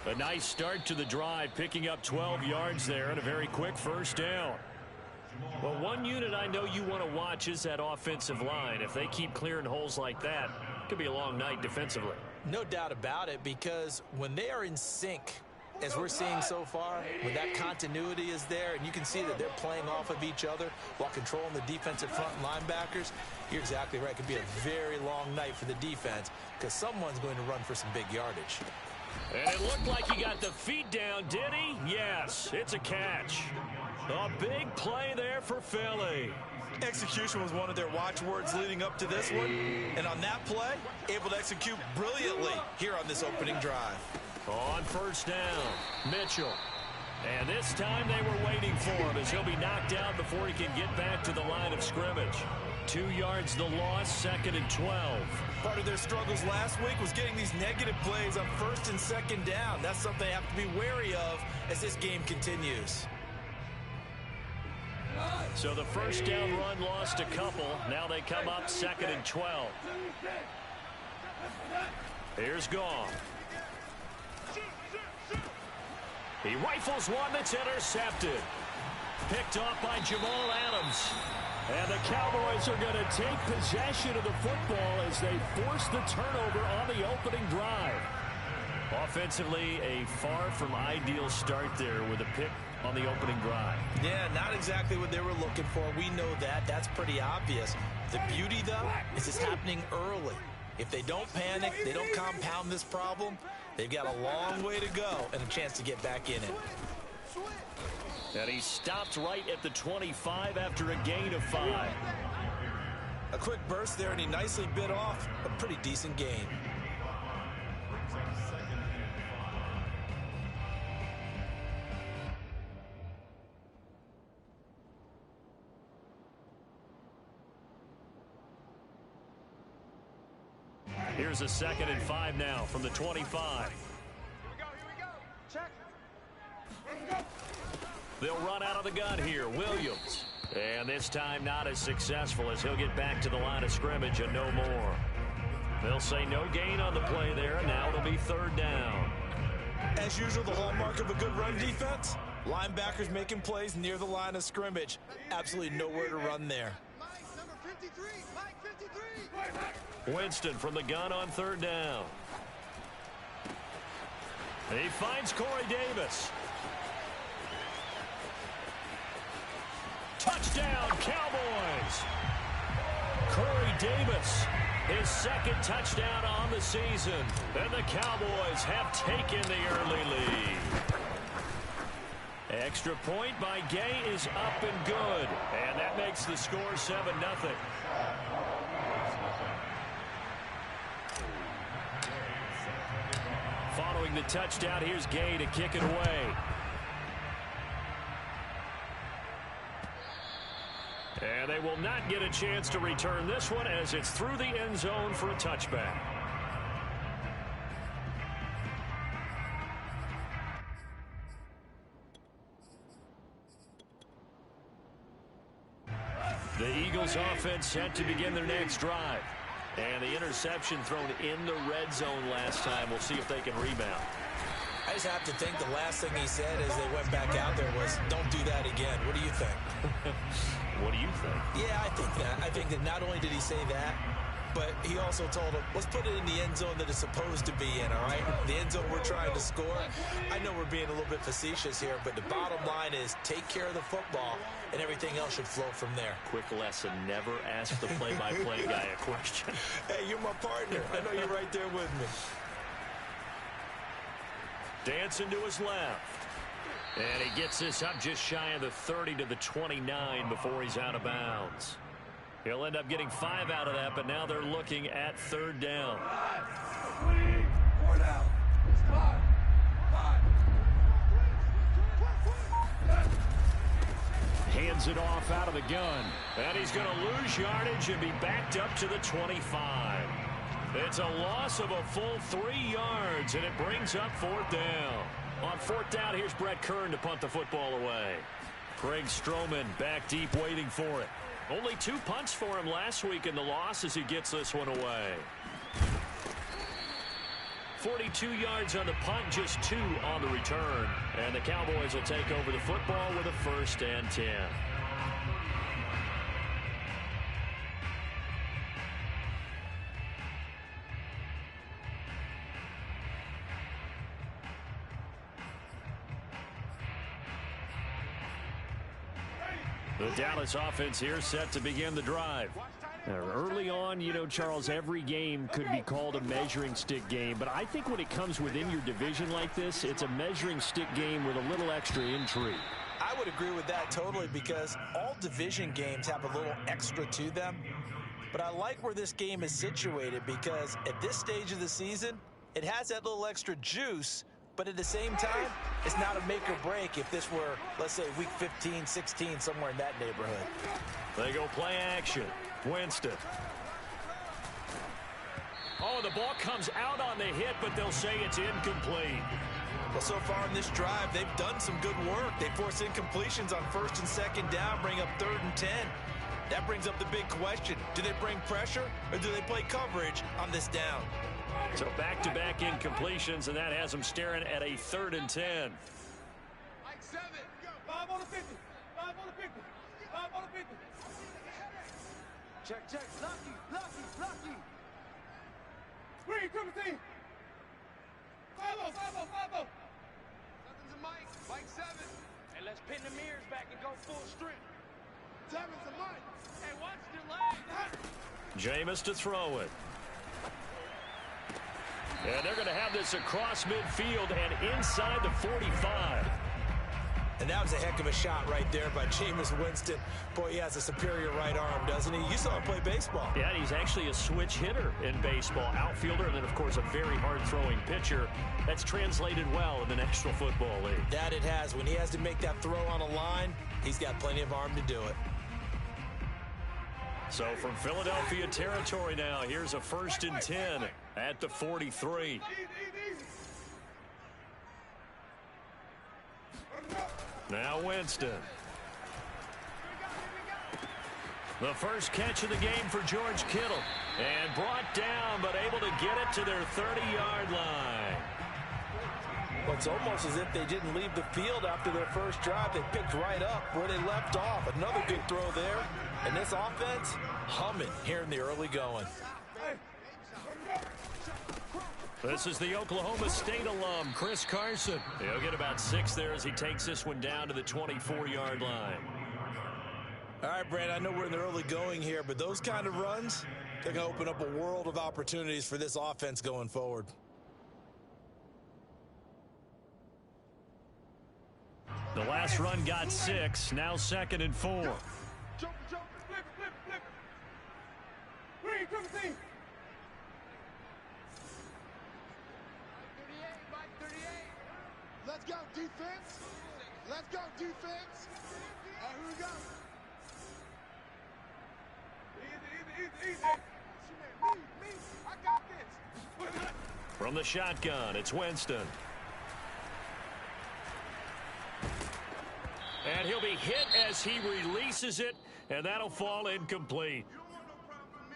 A nice start to the drive, picking up 12 yards there and a very quick first down. Well, one unit I know you want to watch is that offensive line. If they keep clearing holes like that, it could be a long night defensively. No doubt about it, because when they are in sync, as we're seeing so far, when that continuity is there and you can see that they're playing off of each other while controlling the defensive front linebackers, you're exactly right. It could be a very long night for the defense because someone's going to run for some big yardage. And it looked like he got the feet down, did he? Yes, it's a catch. A big play there for Philly. Execution was one of their watchwords leading up to this one. And on that play, able to execute brilliantly here on this opening drive. On first down, Mitchell. And this time they were waiting for him as he'll be knocked out before he can get back to the line of scrimmage. 2 yards the loss, 2nd and 12. Part of their struggles last week was getting these negative plays on 1st and 2nd down. That's something they have to be wary of as this game continues. So the first down run lost a couple. Now they come up 2nd and 12. Here's Goff. He rifles one that's intercepted. Picked off by Jamal Adams. And the Cowboys are going to take possession of the football as they force the turnover on the opening drive. Offensively, a far from ideal start there with a pick on the opening drive. Yeah, not exactly what they were looking for. We know that. That's pretty obvious. The beauty, though, is it's happening early. If they don't panic, they don't compound this problem, they've got a long way to go and a chance to get back in it. And he stopped right at the 25 after a gain of 5. A quick burst there, and he nicely bit off a pretty decent gain. Here's a 2nd and 5 now from the 25. Here we go. Check. They'll run out of the gun here. Williams. And this time not as successful as he'll get back to the line of scrimmage and no more. They'll say no gain on the play there. Now it'll be 3rd down. As usual, the hallmark of a good run defense, linebackers making plays near the line of scrimmage. Absolutely nowhere to run there. Mike, number 53. Mike, 53. Winston from the gun on 3rd down. He finds Corey Davis. Touchdown, Cowboys! Corey Davis, his 2nd touchdown on the season. And the Cowboys have taken the early lead. Extra point by Gay is up and good. And that makes the score 7-0. Following the touchdown, here's Gay to kick it away. And they will not get a chance to return this one as it's through the end zone for a touchback. The Eagles offense set to begin their next drive. And the interception thrown in the red zone last time. We'll see if they can rebound. I just have to think the last thing he said as they went back out there was, don't do that again. What do you think? What do you think? Yeah, I think that. I think that not only did he say that, but he also told him, let's put it in the end zone that it's supposed to be in, all right? The end zone we're trying to score. I know we're being a little bit facetious here, but the bottom line is take care of the football, and everything else should flow from there. Quick lesson, never ask the play-by-play guy a question. Hey, you're my partner. I know you're right there with me. Dancing to his left. And he gets this up just shy of the 30 to the 29 before he's out of bounds. He'll end up getting 5 out of that, but now they're looking at 3rd down. 4 down. 5. Hands it off out of the gun. And he's going to lose yardage and be backed up to the 25. It's a loss of a full 3 yards, and it brings up 4th down. On 4th down, here's Brett Kern to punt the football away. Craig Stroman back deep waiting for it. Only 2 punts for him last week in the loss as he gets this one away. 42 yards on the punt, just 2 on the return. And the Cowboys will take over the football with a 1st and 10. The Dallas offense here set to begin the drive. Early on, you know, Charles, every game could be called a measuring stick game. But I think when it comes within your division like this, it's a measuring stick game with a little extra intrigue. I would agree with that totally, because all division games have a little extra to them. But I like where this game is situated, because at this stage of the season, it has that little extra juice. But at the same time, it's not a make or break if this were, let's say, week 15, 16, somewhere in that neighborhood. They go play action. Winston. Oh, the ball comes out on the hit, but they'll say it's incomplete. Well, so far in this drive, they've done some good work. They force incompletions on 1st and 2nd down, bring up 3rd and 10. That brings up the big question. Do they bring pressure, or do they play coverage on this down? So back-to-back incompletions, and that has them staring at a 3rd and 10. Mike 7. 5 on the 50. 5 on the 50. 5 on the 50. Check. Lucky. Green, come team. 5-0. Nothing's a Mike. Mike 7. And let's pin the mirrors back and go full strength. 7's a Mike. Hey, watch the leg. Jameis to throw it. And they're going to have this across midfield and inside the 45. And that was a heck of a shot right there by Jameis Winston. Boy, he has a superior right arm, doesn't he? You saw him play baseball. Yeah, he's actually a switch hitter in baseball. Outfielder, and then, of course, a very hard-throwing pitcher. That's translated well in the National Football League. That it has. When he has to make that throw on a line, he's got plenty of arm to do it. So from Philadelphia territory now, here's a 1st and 10 at the 43. Now Winston. The first catch of the game for George Kittle. And brought down, but able to get it to their 30-yard line. Well, it's almost as if they didn't leave the field after their first drive. They picked right up where they left off. Another good throw there. And this offense, humming here in the early going. This is the Oklahoma State alum, Chris Carson. He'll get about 6 there as he takes this one down to the 24-yard line. All right, Brad, I know we're in the early going here, but those kind of runs, they're going to open up a world of opportunities for this offense going forward. The last run got 6, now 2nd and 4. Jump, flip it. Green, come team. Mike 38. Let's go, defense. All right, here we go. Easy. Me. I got this. From the shotgun, it's Winston. And he'll be hit as he releases it, and that'll fall incomplete.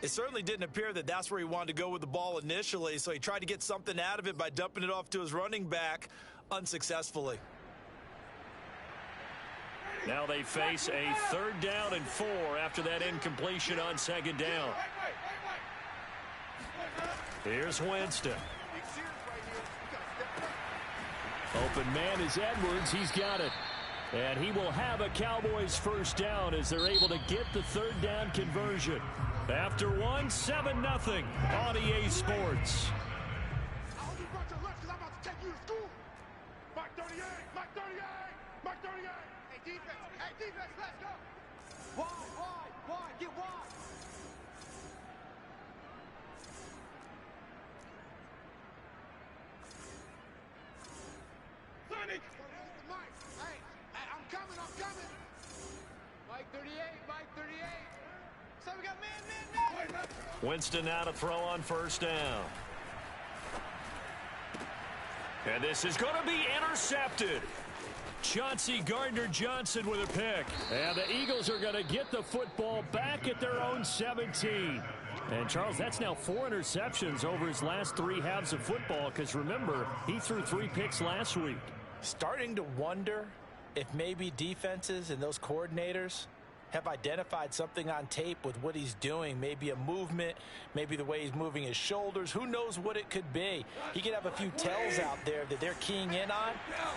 It certainly didn't appear that that's where he wanted to go with the ball initially, so he tried to get something out of it by dumping it off to his running back unsuccessfully. Now they face a 3rd down and 4 after that incompletion on 2nd down. Here's Winston. Open man is Edwards. He's got it. And he will have a Cowboys 1st down as they're able to get the 3rd down conversion. After 1, 7-0 on EA Sports. I hope you brought your lunch because I'm about to take you to school. Mike 38. Hey, defense, let's go. Wide, get wide. Sonic. Hey, I'm coming. Mike 38. So we got man. Winston now to throw on 1st down. And this is going to be intercepted. Chauncey Gardner-Johnson with a pick. And the Eagles are going to get the football back at their own 17. And, Charles, that's now 4 interceptions over his last 3 halves of football because, remember, he threw 3 picks last week. Starting to wonder if maybe defenses and those coordinators have identified something on tape with what he's doing. Maybe a movement, maybe the way he's moving his shoulders. Who knows what it could be? He could have a few tells out there that they're keying in on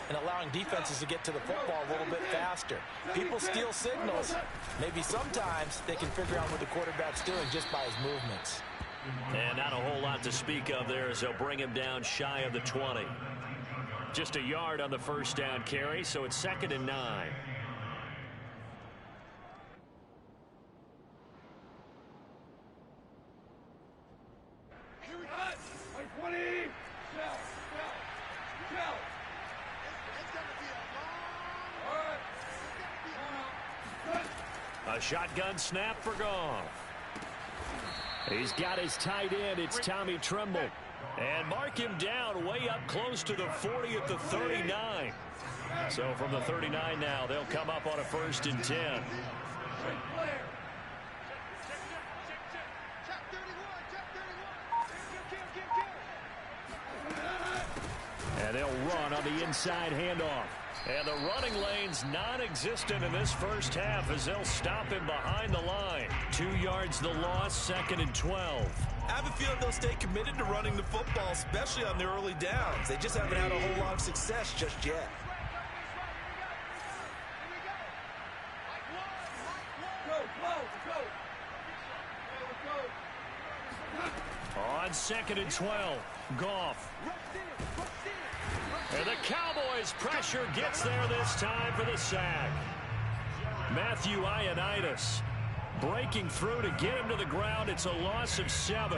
and allowing defenses to get to the football a little bit faster. People steal signals. Maybe sometimes they can figure out what the quarterback's doing just by his movements. And not a whole lot to speak of there as they'll bring him down shy of the 20. Just a yard on the first down carry, so it's 2nd and 9. A shotgun snap for Goff. He's got his tight end. It's Tommy Tremble. And mark him down way up close to the 40 at the 39. So from the 39 now, they'll come up on a 1st and 10. And they'll run on the inside handoff. And the running lane's non-existent in this first half as they'll stop him behind the line. 2 yards the loss, 2nd and 12. I have a feeling they'll stay committed to running the football, especially on the early downs. They just haven't had a whole lot of success just yet. On 2nd and 12, Goff. And the Cowboys' pressure gets there this time for the sack. Matthew Ioannidis breaking through to get him to the ground. It's a loss of 7.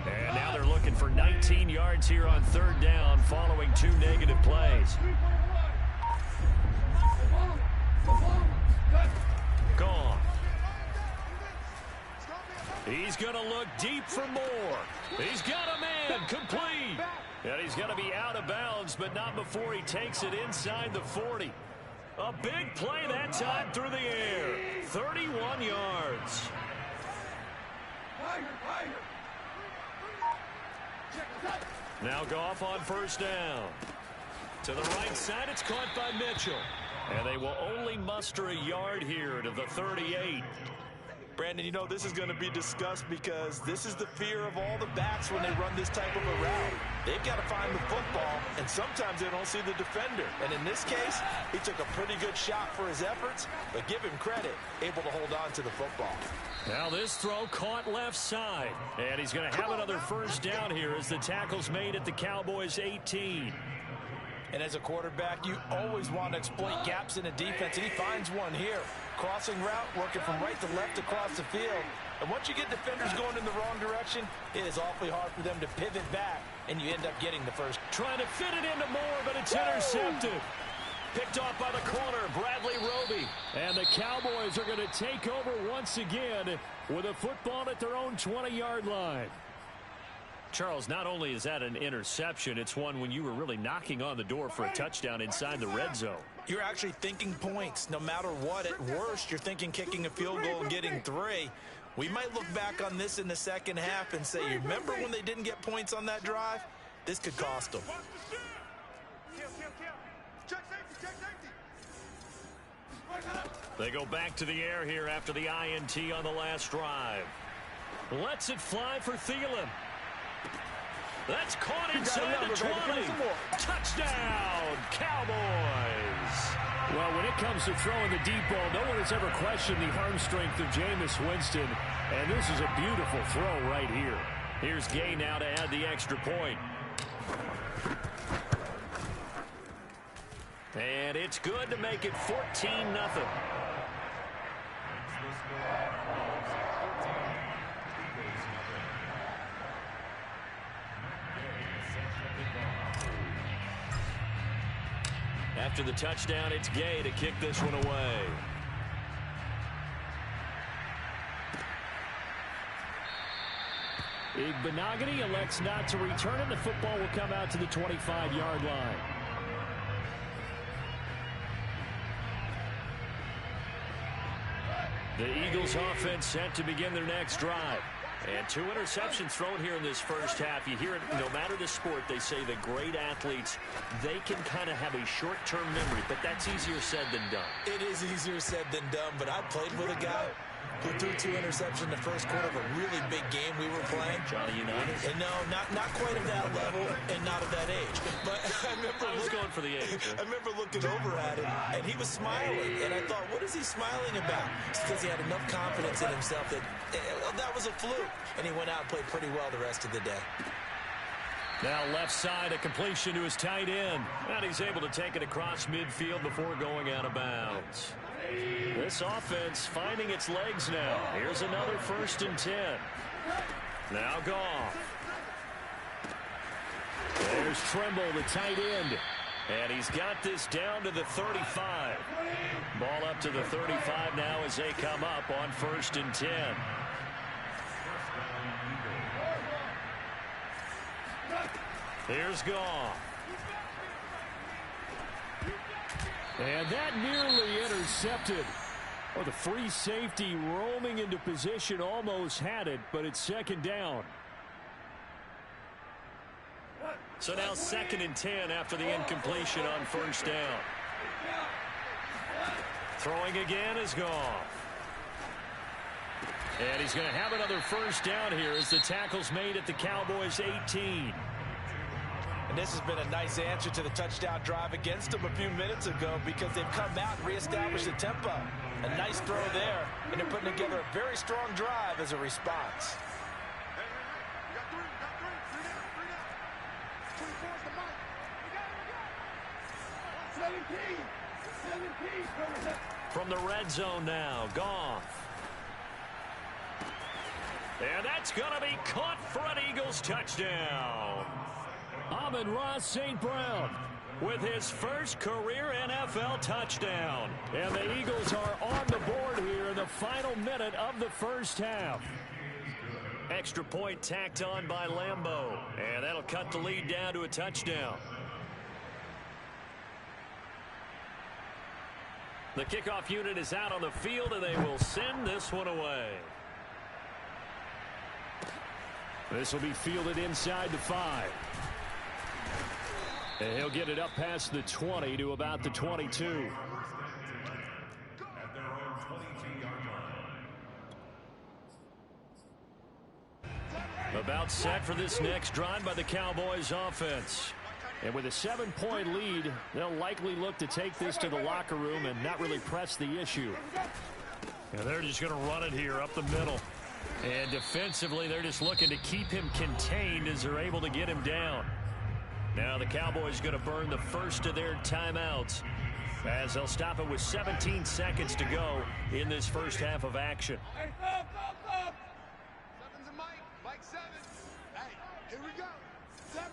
And now they're looking for 19 yards here on 3rd down following 2 negative plays. Gone. He's going to look deep for more. He's got a man complete. And he's going to be out of bounds, but not before he takes it inside the 40. A big play that time through the air. 31 yards. Now Goff on 1st down. To the right side, it's caught by Mitchell. And they will only muster a yard here to the 38. Brandon, you know, this is going to be discussed because this is the fear of all the backs when they run this type of a route. They've got to find the football, and sometimes they don't see the defender. And in this case, he took a pretty good shot for his efforts, but give him credit, able to hold on to the football. Now this throw caught left side, and he's going to have another 1st down here as the tackle's made at the Cowboys' 18. And as a quarterback, you always want to exploit gaps in a defense, and he finds one here. Crossing route, working from right to left across the field. And once you get defenders going in the wrong direction, it is awfully hard for them to pivot back, and you end up getting the first. Trying to fit it into Moore, but it's intercepted. Picked off by the corner, Bradley Roby. And the Cowboys are going to take over once again with a football at their own 20-yard line. Charles, not only is that an interception, it's one when you were really knocking on the door for a touchdown inside the red zone. You're actually thinking points. No matter what, at worst, you're thinking kicking a field goal and getting 3. We might look back on this in the second half and say, you remember when they didn't get points on that drive? This could cost them. They go back to the air here after the INT on the last drive. Lets it fly for Thielen. That's caught inside the 20. Touchdown, Cowboys. Well, when it comes to throwing the deep ball, no one has ever questioned the arm strength of Jameis Winston. And this is a beautiful throw right here. Here's Gay now to add the extra point. And it's good to make it 14-0. After the touchdown, it's Gay to kick this one away. Igbenogany elects not to return it. The football will come out to the 25-yard line. The Eagles offense set to begin their next drive. And 2 interceptions thrown here in this first half. You hear it, no matter the sport, they say the great athletes, they can kind of have a short-term memory, but that's easier said than done. It is easier said than done, but I played with a guy who threw 2 interceptions in the first quarter of a really big game we were playing. Johnny Unitas? And no, not quite at that level and not at that age. But I was going for the age. I remember looking over at him, and he was smiling. And I thought, what is he smiling about? It's because he had enough confidence in himself that that was a fluke. And he went out and played pretty well the rest of the day. Now left side, a completion to his tight end. And he's able to take it across midfield before going out of bounds. This offense finding its legs now. Here's another 1st and 10. Now Goff. There's Trimble, the tight end. And he's got this down to the 35. Ball up to the 35 now as they come up on 1st and 10. Here's Goff. And that nearly intercepted. Oh, the free safety roaming into position almost had it, but it's 2nd down. So now 2nd and 10 after the incompletion on 1st down. Throwing again is Goff. And he's going to have another 1st down here as the tackle's made at the Cowboys' 18. And this has been a nice answer to the touchdown drive against them a few minutes ago because they've come out and reestablished the tempo. A nice throw there, and they're putting together a very strong drive as a response. From the red zone now, Goff. And that's going to be caught for an Eagles touchdown. Amon-Ra St. Brown with his first career NFL touchdown. And the Eagles are on the board here in the final minute of the first half. Extra point tacked on by Lambeau. And that'll cut the lead down to a touchdown. The kickoff unit is out on the field, and they will send this one away. This will be fielded inside the 5. And he'll get it up past the 20 to about the 22. About set for this next drive by the Cowboys offense. And with a 7-point lead, they'll likely look to take this to the locker room and not really press the issue. And they're just going to run it here up the middle. And defensively, they're just looking to keep him contained as they're able to get him down. Now the Cowboys going to burn the first of their timeouts as they'll stop it with 17 seconds to go in this first half of action. Hey, stop. 7's a Mike. Mike 7. Hey, here we go. 7.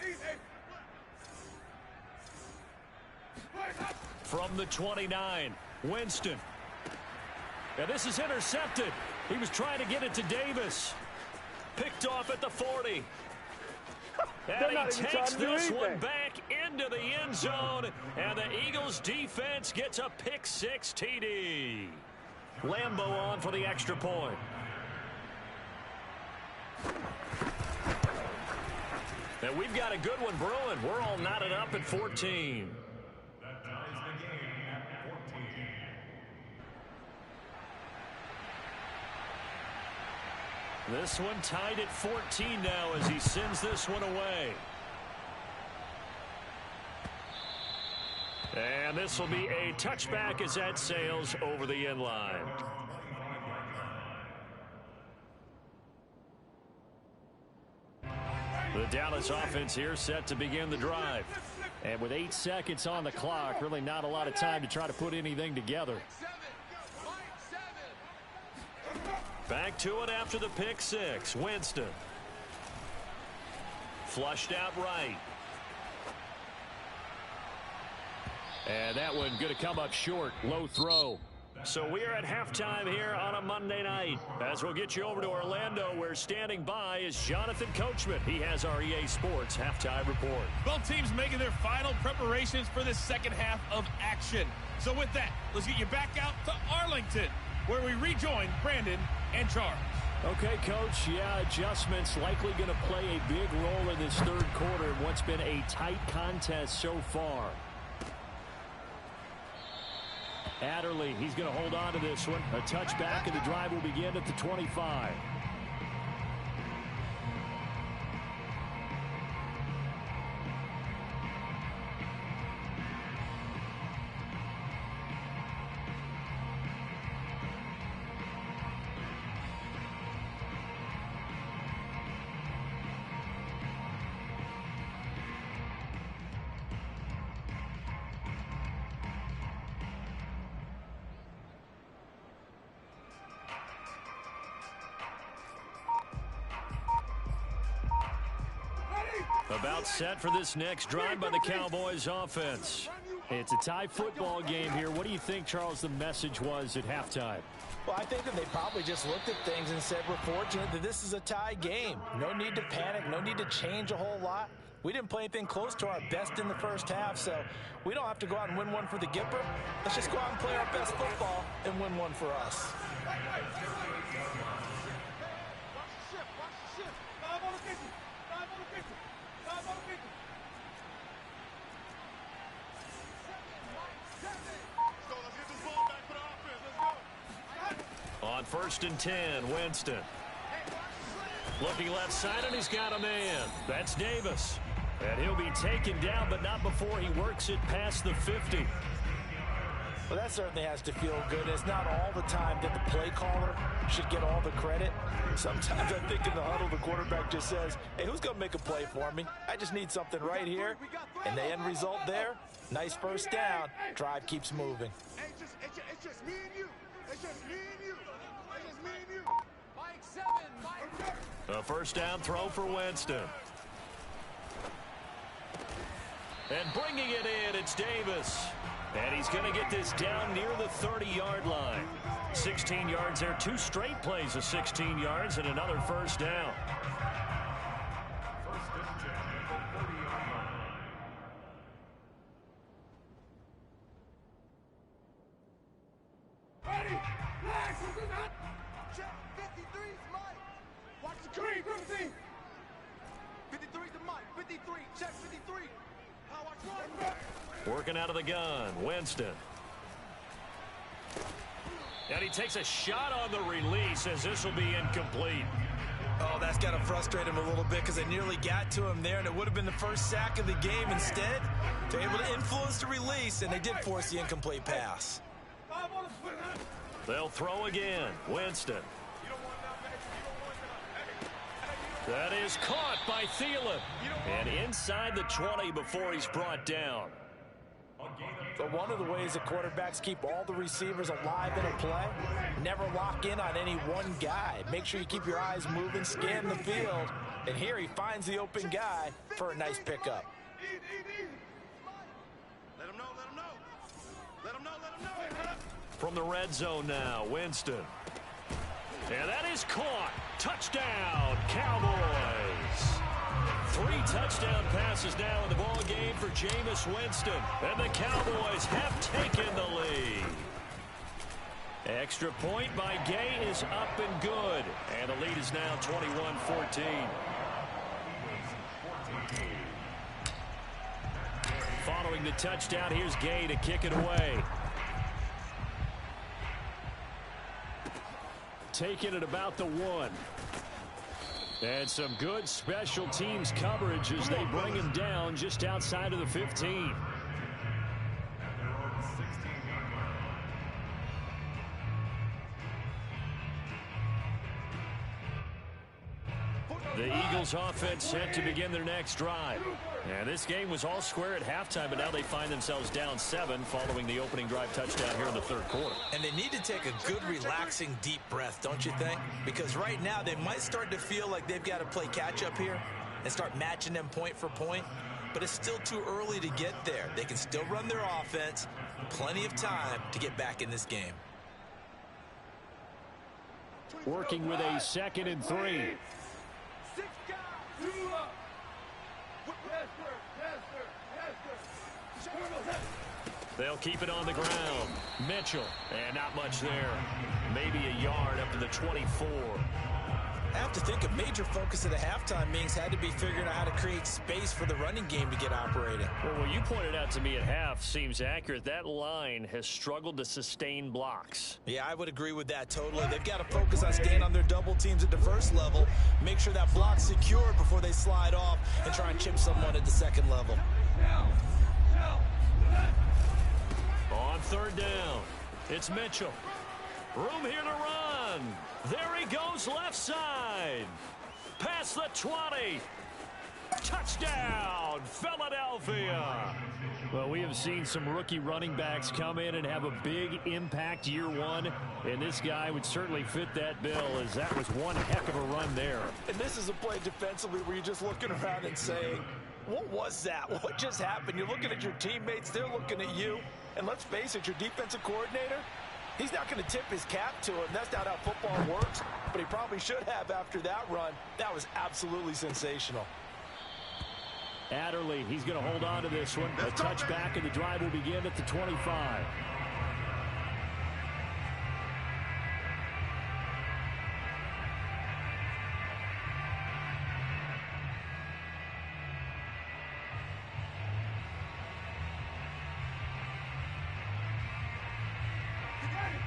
Easy. From the 29, Winston. Now this is intercepted. He was trying to get it to Davis. Picked off at the 40. And he takes this one back into the end zone. And the Eagles defense gets a pick-6 TD. Lambeau on for the extra point. And we've got a good one brewing. We're all knotted up at 14. This one tied at 14 now as he sends this one away. And this will be a touchback as that sails over the end line. The Dallas offense here set to begin the drive. And with 8 seconds on the clock, really not a lot of time to try to put anything together. Back to it after the pick-6. Winston. Flushed out right. And that one going to come up short. Low throw. So we are at halftime here on a Monday night. As we'll get you over to Orlando, where standing by is Jonathan Coachman. He has our EA Sports halftime report. Both teams making their final preparations for this second half of action. So with that, let's get you back out to Arlington, where we rejoin Brandon and Charles. Okay, Coach. Yeah, adjustments likely going to play a big role in this third quarter in what's been a tight contest so far. Adderley, he's going to hold on to this one. A touchback, and the drive will begin at the 25. About set for this next drive by the Cowboys offense. It's a tie football game here. What do you think, Charles, the message was at halftime? Well, I think that they probably just looked at things and said, we're fortunate that this is a tie game. No need to panic, no need to change a whole lot. We didn't play anything close to our best in the first half, so we don't have to go out and win one for the Gipper. Let's just go out and play our best football and win one for us. On 1st and 10, Winston. Looking left side, and he's got a man. That's Davis. And he'll be taken down, but not before he works it past the 50. Well, that certainly has to feel good. It's not all the time that the play caller should get all the credit. Sometimes I think in the huddle, the quarterback just says, hey, who's going to make a play for me? I just need something right here. And the end result there, nice first down. Drive keeps moving. It's just me and you. It's just me and you. It's just me and you. Mike 7, Mike. A first down throw for Winston. And bringing it in, it's Davis. And he's going to get this down near the 30-yard line. 16 yards there, 2 straight plays of 16 yards and another first down. Ready? Flash, check 53's Mike. Watch the green, 53's the Mike. 53, check 53. Watch one. Working out of the gun, Winston. And he takes a shot on the release as this will be incomplete. Oh, that's got to frustrate him a little bit because they nearly got to him there, and it would have been the first sack of the game. Instead, they're able to influence the release, and they did force the incomplete pass. They'll throw again. Winston. That is caught by Thielen. And inside the 20 before he's brought down. So one of the ways that quarterbacks keep all the receivers alive in a play, never lock in on any one guy. Make sure you keep your eyes moving, scan the field. And here he finds the open guy for a nice pickup. Let him know, let him know. Let him know, let him know. From the red zone now, Winston. And that is caught. Touchdown, Cowboys. 3 touchdown passes now in the ball game for Jameis Winston. And the Cowboys have taken the lead. Extra point by Gay is up and good. And the lead is now 21-14. Following the touchdown, here's Gay to kick it away. Taking it about the 1. And some good special teams coverage as they bring him down just outside of the 15. The Eagles offense set to begin their next drive. And this game was all square at halftime, but now they find themselves down 7 following the opening drive touchdown here in the third quarter. And they need to take a good, relaxing, deep breath, don't you think? Because right now they might start to feel like they've got to play catch-up here and start matching them point for point. But it's still too early to get there. They can still run their offense. Plenty of time to get back in this game. working with a 2nd and 3. 6 guys. 2 up. Yes, sir. Yes, sir. Yes, sir. They'll keep it on the ground. Mitchell, and not much there. Maybe a yard up to the 24. I have to think a major focus of the halftime meetings had to be figuring out how to create space for the running game to get operating. Well, what you pointed out to me at half seems accurate. That line has struggled to sustain blocks. Yeah, I would agree with that totally. They've got to focus on staying on their double teams at the first level, make sure that block's secured before they slide off and try and chip someone at the second level. On 3rd down, it's Mitchell. Room here to run. There he goes left side. Past the 20. Touchdown, Philadelphia. Well, we have seen some rookie running backs come in and have a big impact year one. And this guy would certainly fit that bill, as that was one heck of a run there. And this is a play defensively where you're just looking around and saying, what was that? What just happened? You're looking at your teammates. They're looking at you. And let's face it, your defensive coordinator, he's not going to tip his cap to him. That's not how football works, but he probably should have after that run. That was absolutely sensational. Adderley, he's going to hold on to this one. A touchback, and the drive will begin at the 25.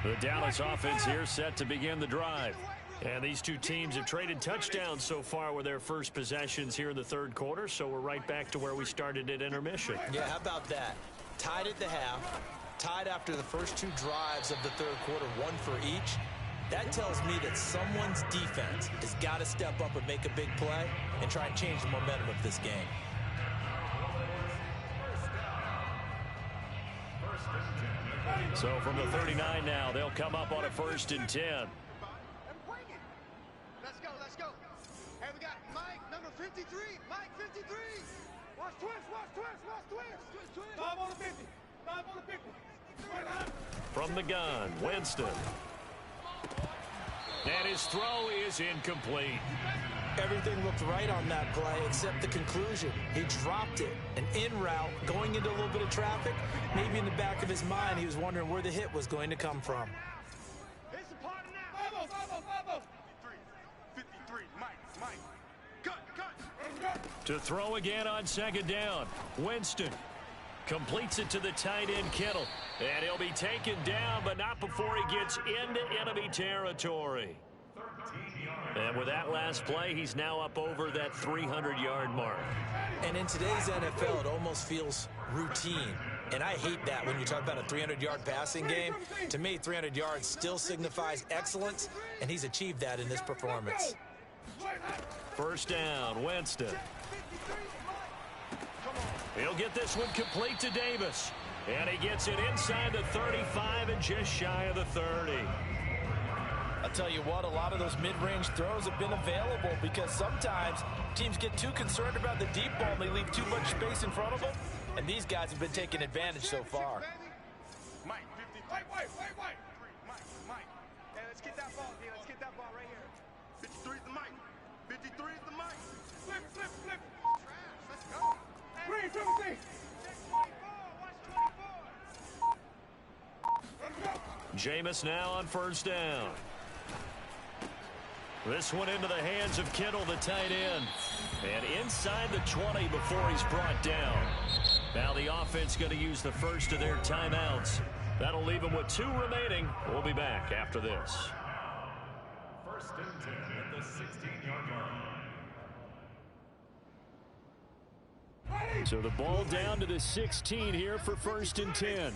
The Dallas offense here set to begin the drive. And these two teams have traded touchdowns so far with their first possessions here in the 3rd quarter, so we're right back to where we started at intermission. Yeah, how about that? Tied at the half, tied after the first 2 drives of the 3rd quarter, 1 for each. That tells me that someone's defense has got to step up and make a big play and try and change the momentum of this game. So from the 39 now, they'll come up on a 1st and 10. Let's go. Hey, we got Mike, number 53. Mike, 53. Watch twist. 5 on the 50. 5 on the 50. From the gun, Winston. And his throw is incomplete. Everything looked right on that play except the conclusion. He dropped it. An in route, going into a little bit of traffic. Maybe in the back of his mind, he was wondering where the hit was going to come from. It's a part now. 5-0. 53. Mike. Cut. To throw again on 2nd down. Winston completes it to the tight end, Kittle. And he'll be taken down, but not before he gets into enemy territory. And with that last play, he's now up over that 300-yard mark. And in today's NFL, it almost feels routine. And I hate that when you talk about a 300-yard passing game. To me, 300 yards still signifies excellence, and he's achieved that in this performance. 1st down, Winston. He'll get this one complete to Davis. And he gets it inside the 35 and just shy of the 30. I'll tell you what, a lot of those mid-range throws have been available because sometimes teams get too concerned about the deep ball and they leave too much space in front of them. And these guys have been taking advantage so far. Mike, 50. Wait. Mike. Hey, let's get that ball, D. Let's get that ball right here. 53 is the Mike. 53 is the Mike. Flip it. Let's go. Green, 17. Jameis now on 1st down. This one into the hands of Kittle, the tight end. And inside the 20 before he's brought down. Now the offense going to use the first of their timeouts. That'll leave them with 2 remaining. We'll be back after this. 1st and 10 at the 16-yard line. So the ball down to the 16 here for 1st and 10.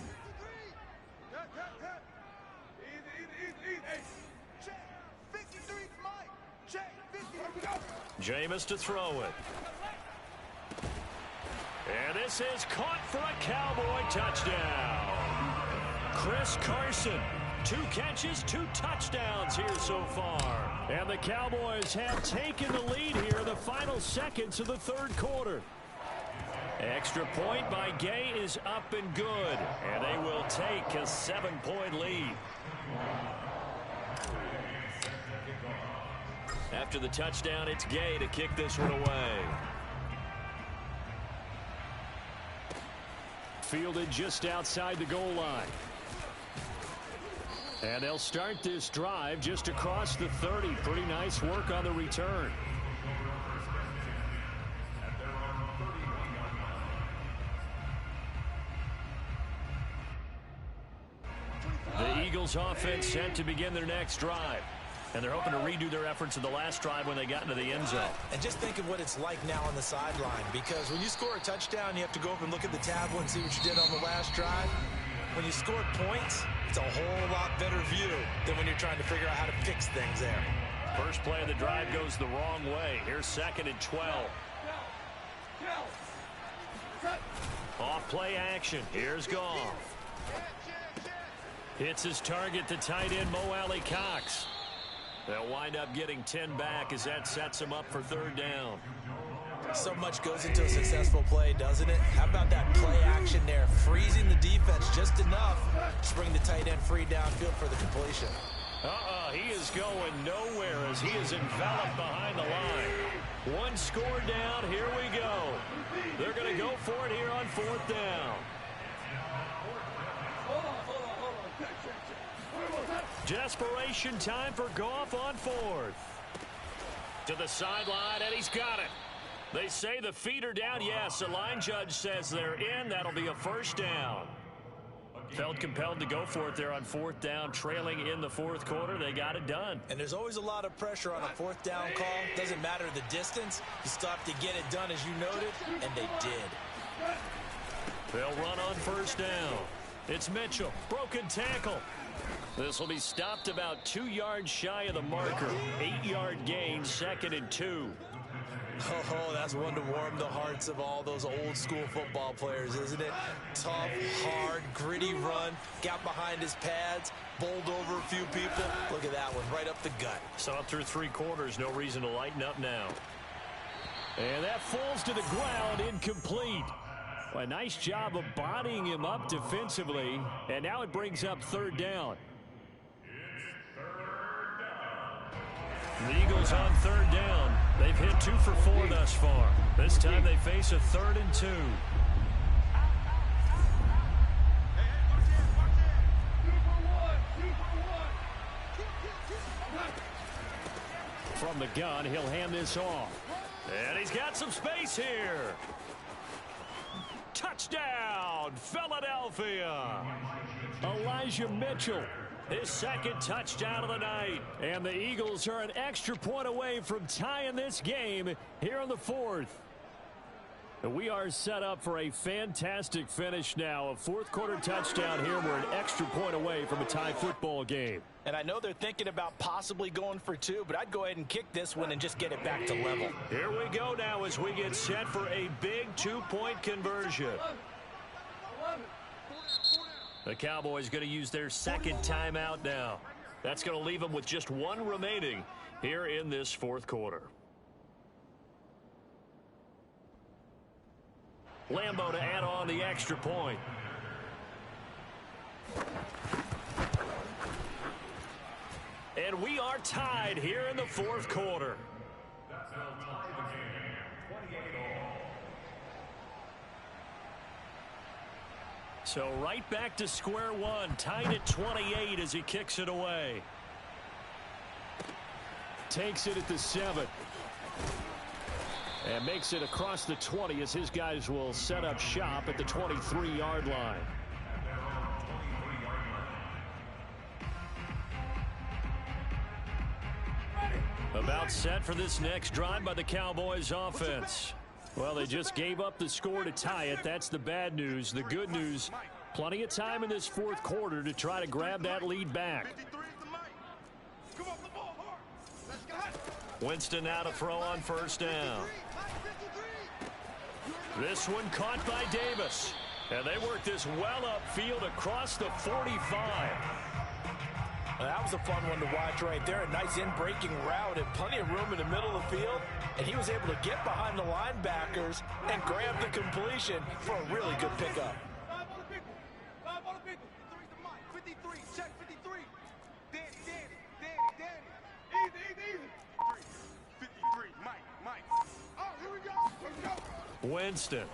Jameis to throw it. And this is caught for a Cowboy touchdown. Chris Carson, 2 catches, 2 touchdowns here so far. And the Cowboys have taken the lead here in the final seconds of the 3rd quarter. Extra point by Gay is up and good. And they will take a 7-point lead. After the touchdown, it's Gay to kick this one away. Fielded just outside the goal line. And they'll start this drive just across the 30. Pretty nice work on the return. The Eagles offense set to begin their next drive. And they're hoping to redo their efforts in the last drive when they got into the end zone. And just think of what it's like now on the sideline, because when you score a touchdown, you have to go up and look at the tablet and see what you did on the last drive. When you score points, it's a whole lot better view than when you're trying to figure out how to fix things there. First play of the drive goes the wrong way. Here's 2nd and 12. Off play action. Here's Goff. Hits his target, the tight end, Mo Alley Cox. They'll wind up getting 10 back as that sets them up for 3rd down. So much goes into a successful play, doesn't it? How about that play action there? Freezing the defense just enough to bring the tight end free downfield for the completion. He is going nowhere as he is enveloped behind the line. One score down. Here we go. They're going to go for it here on 4th down. Desperation time for Goff on 4th. To the sideline, and he's got it. They say the feet are down. Yes, the line judge says they're in. That'll be a 1st down. Felt compelled to go for it there on 4th down, trailing in the 4th quarter. They got it done. And there's always a lot of pressure on a 4th down call. Doesn't matter the distance. You stop to get it done, as you noted, and they did. They'll run on 1st down. It's Mitchell. Broken tackle. This will be stopped about 2 yards shy of the marker. 8-yard gain, 2nd and 2. Oh, that's one to warm the hearts of all those old school football players, isn't it? Tough, hard, gritty run. Got behind his pads, bowled over a few people. Look at that one, right up the gut. Saw it through 3 quarters. No reason to lighten up now. And that falls to the ground, incomplete. A nice job of bodying him up defensively. And now it brings up 3rd down. The Eagles on 3rd down. They've hit 2 for 4 thus far. This time they face a 3rd and 2. From the gun, he'll hand this off. And he's got some space here. Touchdown, Philadelphia. Elijah Mitchell. His 2nd touchdown of the night. And the Eagles are an extra point away from tying this game here in the 4th. We are set up for a fantastic finish now. A 4th quarter touchdown here. We're an extra point away from a tie football game. And I know they're thinking about possibly going for 2, but I'd go ahead and kick this one and just get it back to level. Here we go now as we get set for a big 2-point conversion. The Cowboys going to use their 2nd timeout now. That's going to leave them with just 1 remaining here in this 4th quarter. Lambeau to add on the extra point. And we are tied here in the 4th quarter. So right back to square one, tied at 28 as he kicks it away. Takes it at the 7. And makes it across the 20 as his guys will set up shop at the 23-yard line. About set for this next drive by the Cowboys offense. Well, they just gave up the score to tie it. That's the bad news. The good news, plenty of time in this 4th quarter to try to grab that lead back. Winston now to throw on 1st down. This one caught by Davis. And they work this well upfield across the 45. That was a fun one to watch right there. A nice in-breaking route and plenty of room in the middle of the field. And he was able to get behind the linebackers and grab the completion for a really good pickup. 5 on the 50. 5 on the 50. 3's the mic. 53. Check 53. Danny. Easy. Winston.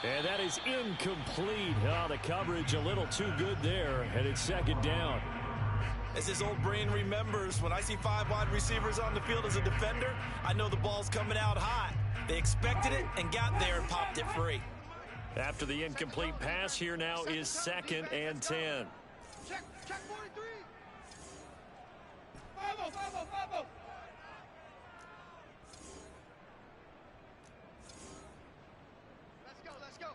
And that is incomplete. Oh, the coverage a little too good there, and it's second down. As his old brain remembers, when I see 5 wide receivers on the field as a defender, I know the ball's coming out hot. They expected it and got there and popped it free. After the incomplete pass, here now is 2nd and 10. Check 43. 5-0, 5-0, 5-0. Let's go.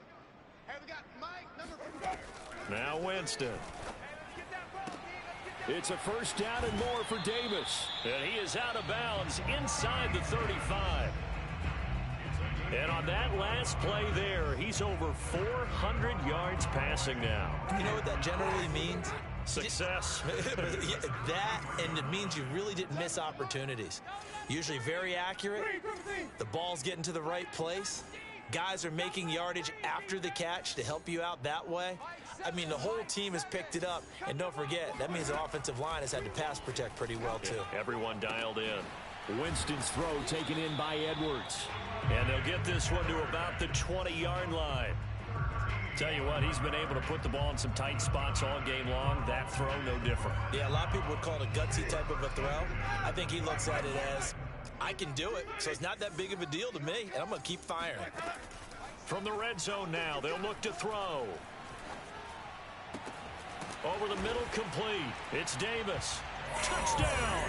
Hey, we got Mike, number 4. Now Winston. It's a first down and more for Davis. And he is out of bounds inside the 35. And on that last play there, he's over 400 yards passing now. You know what that generally means? Success. That, and it means you really didn't miss opportunities. Usually very accurate. The ball's getting to the right place. Guys are making yardage after the catch to help you out that way. I mean, the whole team has picked it up. And don't forget, that means the offensive line has had to pass protect pretty well, too. Yeah, everyone dialed in. Winston's throw taken in by Edwards. And they'll get this one to about the 20-yard line. Tell you what, he's been able to put the ball in some tight spots all game long. That throw, no different. Yeah, a lot of people would call it a gutsy type of a throw. I think he looks at it as, I can do it, so it's not that big of a deal to me, and I'm going to keep firing. From the red zone now, they'll look to throw. Over the middle, complete. It's Davis. Touchdown!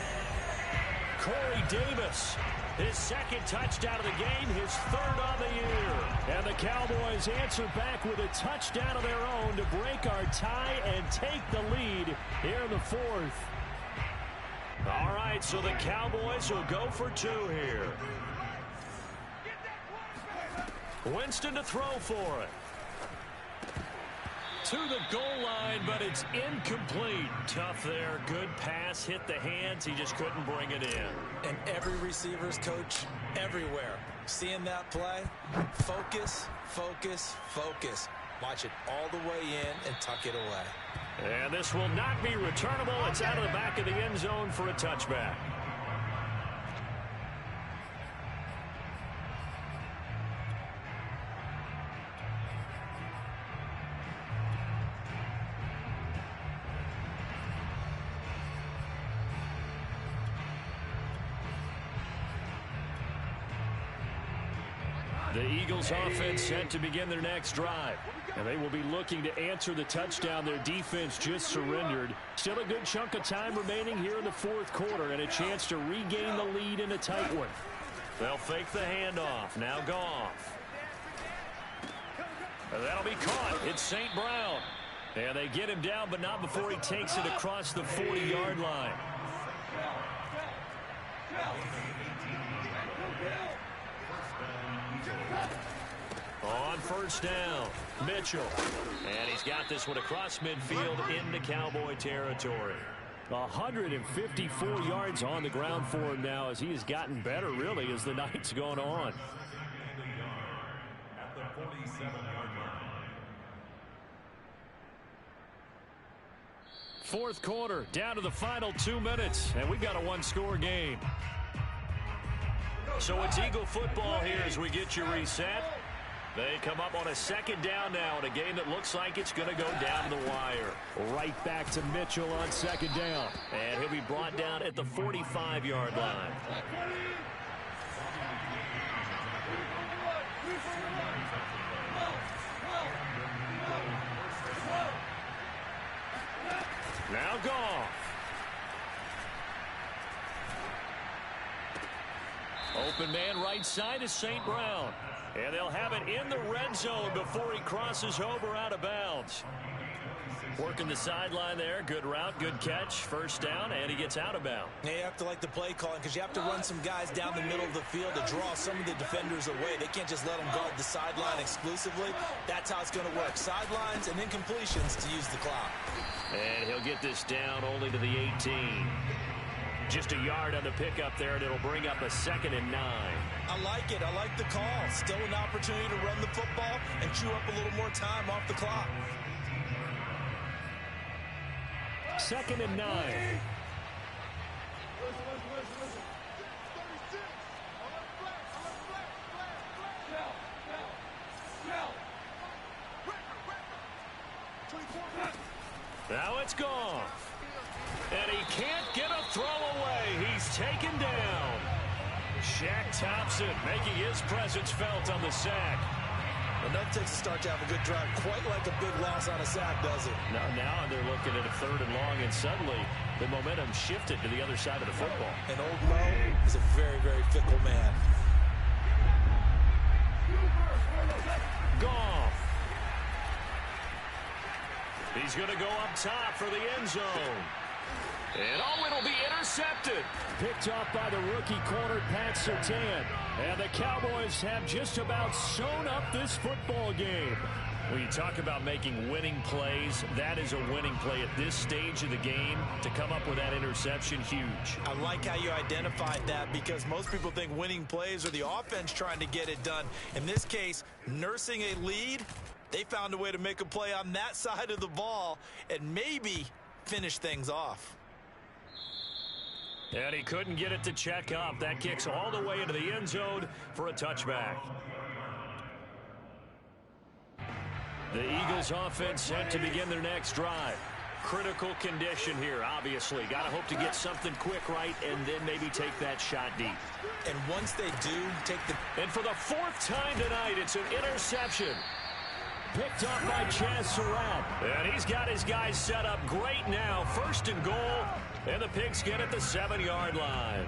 Corey Davis. His 2nd touchdown of the game, his 3rd on the year. And the Cowboys answer back with a touchdown of their own to break our tie and take the lead here in the 4th. All right, so the Cowboys will go for 2 here. Winston to throw for it. To the goal line, but it's incomplete. Tough there. Good pass. Hit the hands. He just couldn't bring it in. And every receiver's coach everywhere. Seeing that play, focus, focus, focus. Watch it all the way in and tuck it away. And this will not be returnable. It's out of the back of the end zone for a touchback. The Eagles offense set to begin their next drive. And they will be looking to answer the touchdown their defense just surrendered. Still a good chunk of time remaining here in the 4th quarter and a chance to regain the lead in a tight one. They'll fake the handoff. Now Goff. And that'll be caught. It's St. Brown. And they get him down, but not before he takes it across the 40-yard line. On first down, Mitchell. And he's got this one across midfield into Cowboy territory. 154 yards on the ground for him now as he has gotten better, really, as the night's gone on. At the 47-yard line. 4th quarter, down to the final 2 minutes, and we've got a 1-score game. So it's Eagle football here as we get you reset. They come up on a 2nd down now in a game that looks like it's going to go down to the wire. Right back to Mitchell on 2nd down. And he'll be brought down at the 45-yard line. Now Goff. Open man right side is St. Brown. And they'll have it in the red zone before he crosses over out of bounds. Working the sideline there. Good route, good catch. First down, and he gets out of bounds. Yeah, you have to like the play calling because you have to run some guys down the middle of the field to draw some of the defenders away. They can't just let them guard the sideline exclusively. That's how it's going to work. Sidelines and then completions to use the clock. And he'll get this down only to the 18. Just a yard on the pickup there, and it'll bring up a 2nd and 9. I like it. I like the call. Still an opportunity to run the football and chew up a little more time off the clock. 2nd and 9. Now it's Goff. And he can't get a throw away. He's taken down. Shaq Thompson making his presence felt on the sack. Well, nothing takes a start to have a good drive quite like a big loss on a sack, does it? Now they're looking at a 3rd and long, and suddenly the momentum shifted to the other side of the football. And old Mo is a very, very fickle man. Goff. He's going to go up top for the end zone. And it'll be intercepted. Picked off by the rookie corner, Pat Surtain. And the Cowboys have just about sewn up this football game. When you talk about making winning plays, that is a winning play at this stage of the game. To come up with that interception, huge. I like how you identified that, because most people think winning plays are the offense trying to get it done. In this case, nursing a lead, they found a way to make a play on that side of the ball and maybe finish things off. And he couldn't get it to check up. That kicks all the way into the end zone for a touchback. The Eagles offense set to begin their next drive. Critical condition here, obviously. Got to hope to get something quick right and then maybe take that shot deep. And once they do, take the... And for the 4th time tonight, it's an interception. Picked up by Chaz Surratt. And he's got his guys set up great now. 1st and goal. And the Pigskin at the 7-yard line.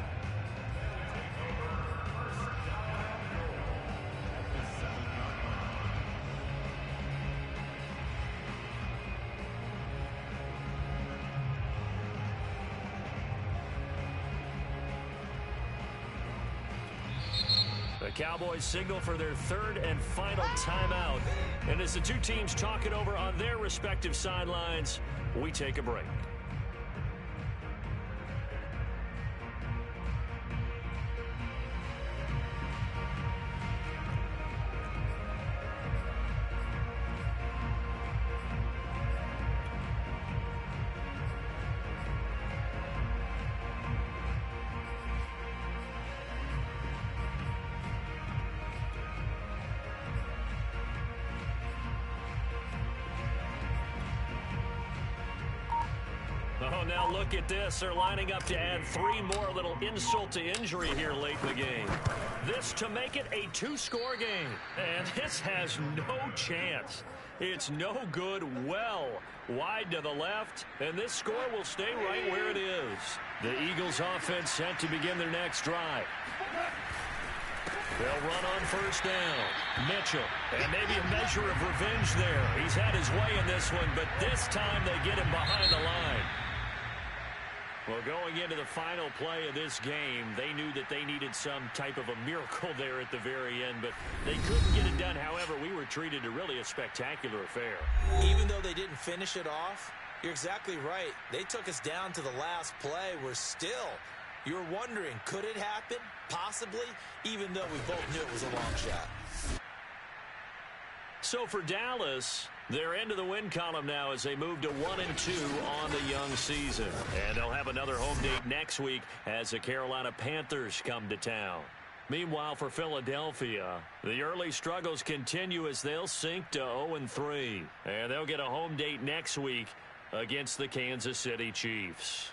The Cowboys signal for their 3rd and final timeout. And as the two teams talk it over on their respective sidelines, we take a break. Oh, now look at this. They're lining up to add 3 more. Little insult to injury here late in the game. This to make it a 2-score game. And this has no chance. It's no good. Well wide to the left. And this score will stay right where it is. The Eagles offense set to begin their next drive. They'll run on 1st down. Mitchell. And maybe a measure of revenge there. He's had his way in this one, but this time they get him behind the line. Well, going into the final play of this game, they knew that they needed some type of a miracle there at the very end, but they couldn't get it done. However, we were treated to really a spectacular affair. Even though they didn't finish it off, you're exactly right. They took us down to the last play. We're still, you're wondering, could it happen? Possibly, even though we both knew it was a long shot. So for Dallas, they're into the win column now as they move to 1-2 on the young season. And they'll have another home date next week as the Carolina Panthers come to town. Meanwhile, for Philadelphia, the early struggles continue as they'll sink to 0-3. And they'll get a home date next week against the Kansas City Chiefs.